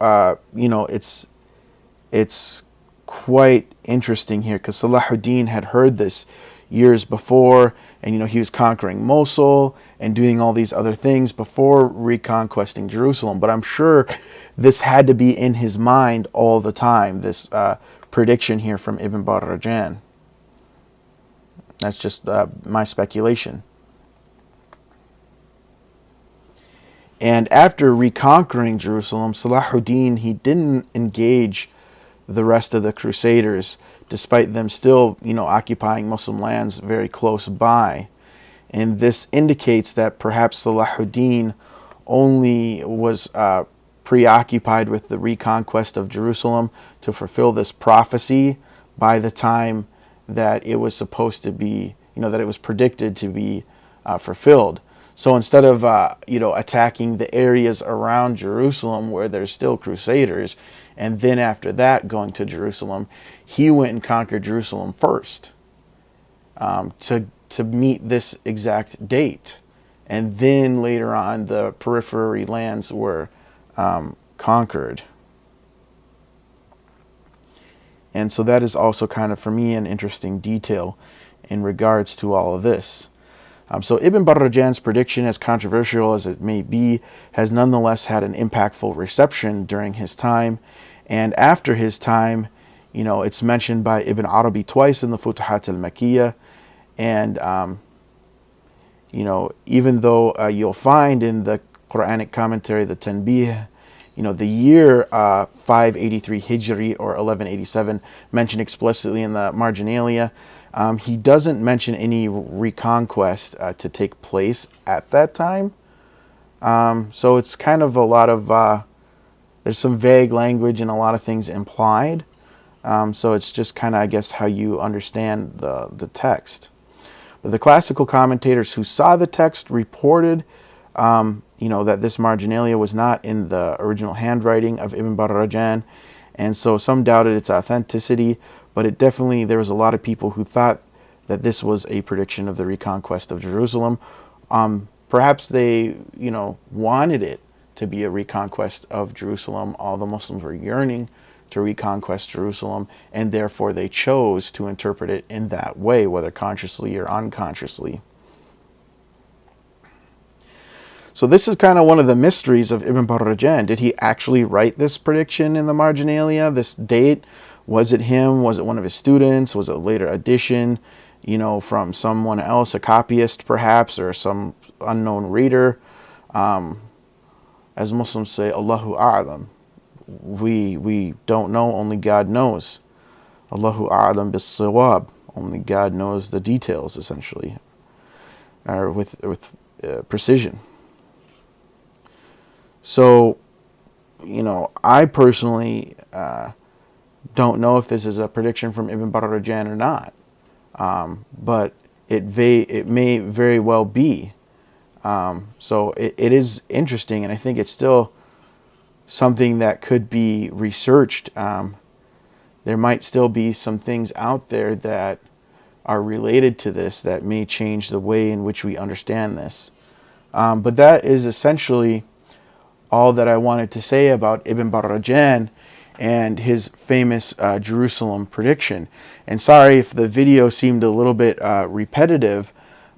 it's quite interesting here, because Salahuddin had heard this years before, And, he was conquering Mosul and doing all these other things before reconquesting Jerusalem. But I'm sure this had to be in his mind all the time, this prediction here from Ibn Barrajān. That's just my speculation. And after reconquering Jerusalem, Salahuddin, he didn't engage the rest of the Crusaders, despite them still, occupying Muslim lands very close by. And this indicates that perhaps Salahuddin only was preoccupied with the reconquest of Jerusalem to fulfill this prophecy by the time that it was supposed to be, that it was predicted to be fulfilled. So instead of, attacking the areas around Jerusalem where there's still Crusaders, and then after that going to Jerusalem, he went and conquered Jerusalem first to meet this exact date. And then later on, the periphery lands were conquered. And so that is also kind of, for me, an interesting detail in regards to all of this. So Ibn Barrajān's prediction, as controversial as it may be, has nonetheless had an impactful reception during his time. And after his time, it's mentioned by Ibn Ārabī twice in the Futuhat al-Makkiyah. And, even though you'll find in the Quranic commentary, the Tanbih, the year 583 Hijri or 1187 mentioned explicitly in the marginalia, he doesn't mention any reconquest to take place at that time. So it's kind of a lot of, there's some vague language and a lot of things implied. So it's just kind of, I guess, how you understand the text. But the classical commentators who saw the text reported, that this marginalia was not in the original handwriting of Ibn Barrajān. And so some doubted its authenticity, but there was a lot of people who thought that this was a prediction of the reconquest of Jerusalem. Perhaps they, wanted it to be a reconquest of Jerusalem. All the Muslims were yearning to reconquest Jerusalem, and therefore they chose to interpret it in that way, whether consciously or unconsciously. So this is kind of one of the mysteries of Ibn Barrajān. Did he actually write this prediction in the marginalia, this date? Was it him? Was it one of his students? Was it a later addition, from someone else, a copyist perhaps, or some unknown reader? As Muslims say, Allahu A'lam. We don't know, only God knows. Allahu A'lam bis-sawab. Only God knows the details, essentially, or with precision. So, I personally don't know if this is a prediction from Ibn Barrajān or not, but it may very well be. So it is interesting, and I think it's still something that could be researched. There might still be some things out there that are related to this that may change the way in which we understand this. But that is essentially all that I wanted to say about Ibn Barrajān and his famous Jerusalem prediction. And sorry if the video seemed a little bit repetitive,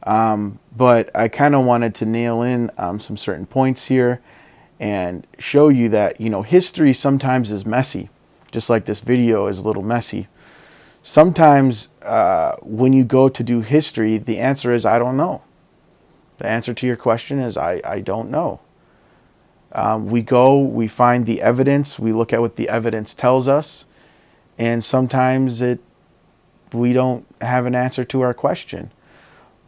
but I kind of wanted to nail in some certain points here and show you that, history sometimes is messy, just like this video is a little messy. Sometimes when you go to do history, the answer is, I don't know. The answer to your question is, I don't know. We find the evidence, we look at what the evidence tells us, and sometimes we don't have an answer to our question.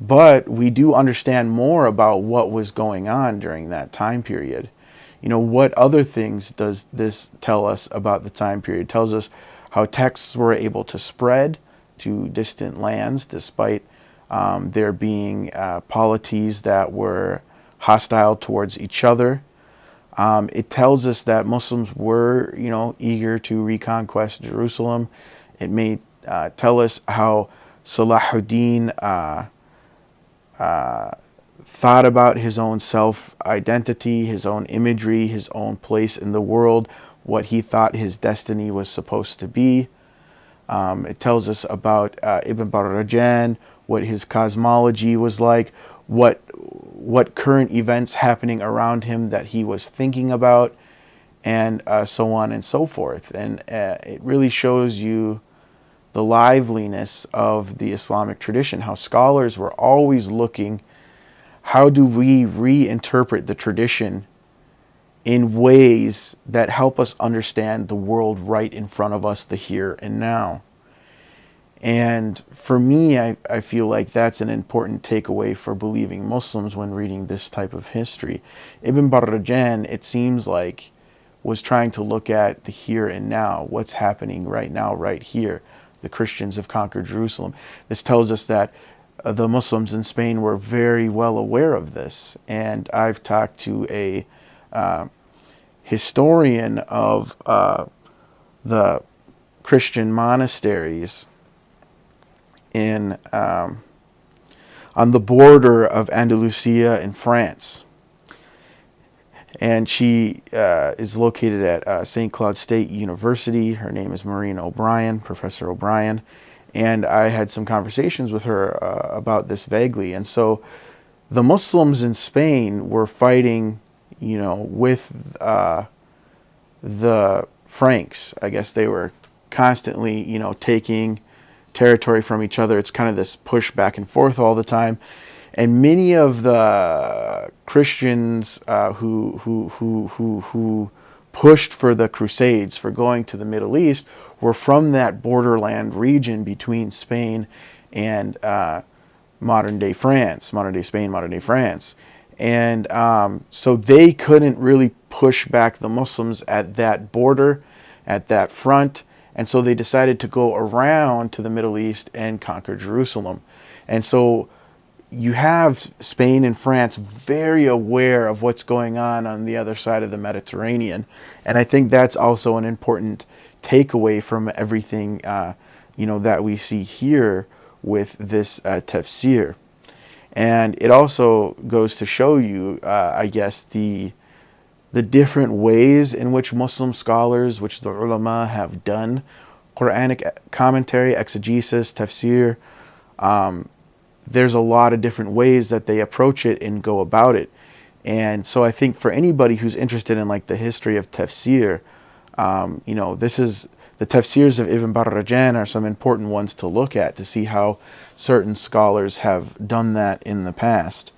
But we do understand more about what was going on during that time period. What other things does this tell us about the time period? It tells us how texts were able to spread to distant lands despite there being polities that were hostile towards each other. It tells us that Muslims were, eager to reconquest Jerusalem. It may tell us how Salahuddin thought about his own self-identity, his own imagery, his own place in the world, what he thought his destiny was supposed to be. It tells us about Ibn Barrajān, what his cosmology was like, what current events happening around him that he was thinking about, and so on and so forth. And it really shows you the liveliness of the Islamic tradition, how scholars were always looking, how do we reinterpret the tradition in ways that help us understand the world right in front of us, the here and now. And for me, I feel like that's an important takeaway for believing Muslims when reading this type of history. Ibn Barrajān, it seems like, was trying to look at the here and now, what's happening right now, right here. The Christians have conquered Jerusalem. This tells us that the Muslims in Spain were very well aware of this. And I've talked to a historian of the Christian monasteries in on the border of Andalusia in France. And she is located at St. Cloud State University. Her name is Maureen O'Brien, Professor O'Brien. And I had some conversations with her about this vaguely. And so the Muslims in Spain were fighting, you know, with the Franks. I guess they were constantly, you know, taking territory from each other. It's kind of this push back and forth all the time. And many of the Christians who pushed for the Crusades, for going to the Middle East, were from that borderland region between Spain and modern-day France, modern-day Spain, modern-day France. And so they couldn't really push back the Muslims at that border, at that front. And so they decided to go around to the Middle East and conquer Jerusalem. And so you have Spain and France very aware of what's going on the other side of the Mediterranean. And I think that's also an important takeaway from everything you know, that we see here with this tafsir. And it also goes to show you, I guess, the different ways in which Muslim scholars, which the ulama have done Quranic commentary, exegesis, tafsir. There's a lot of different ways that they approach it and go about it. And so I think for anybody who's interested in like the history of tafsir, you know, this is the tafsirs of Ibn Barrajān are some important ones to look at to see how certain scholars have done that in the past.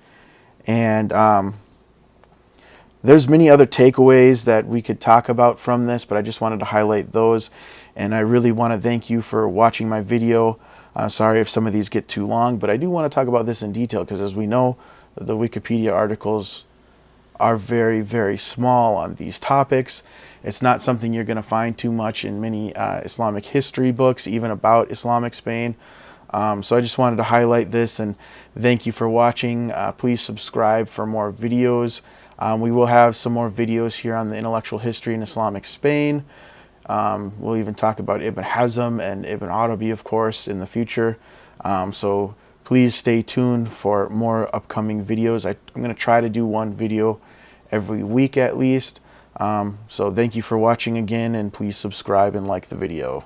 And there's many other takeaways that we could talk about from this, but I just wanted to highlight those. And I really want to thank you for watching my video. Sorry if some of these get too long, but I do want to talk about this in detail because, as we know, the Wikipedia articles are very, very small on these topics. It's not something you're going to find too much in many Islamic history books, even about Islamic Spain. So I just wanted to highlight this and thank you for watching. Please subscribe for more videos. We will have some more videos here on the intellectual history in Islamic Spain. We'll even talk about Ibn Hazm and Ibn ʿArabī, of course, in the future. So please stay tuned for more upcoming videos. I'm going to try to do one video every week at least. So thank you for watching again, and please subscribe and like the video.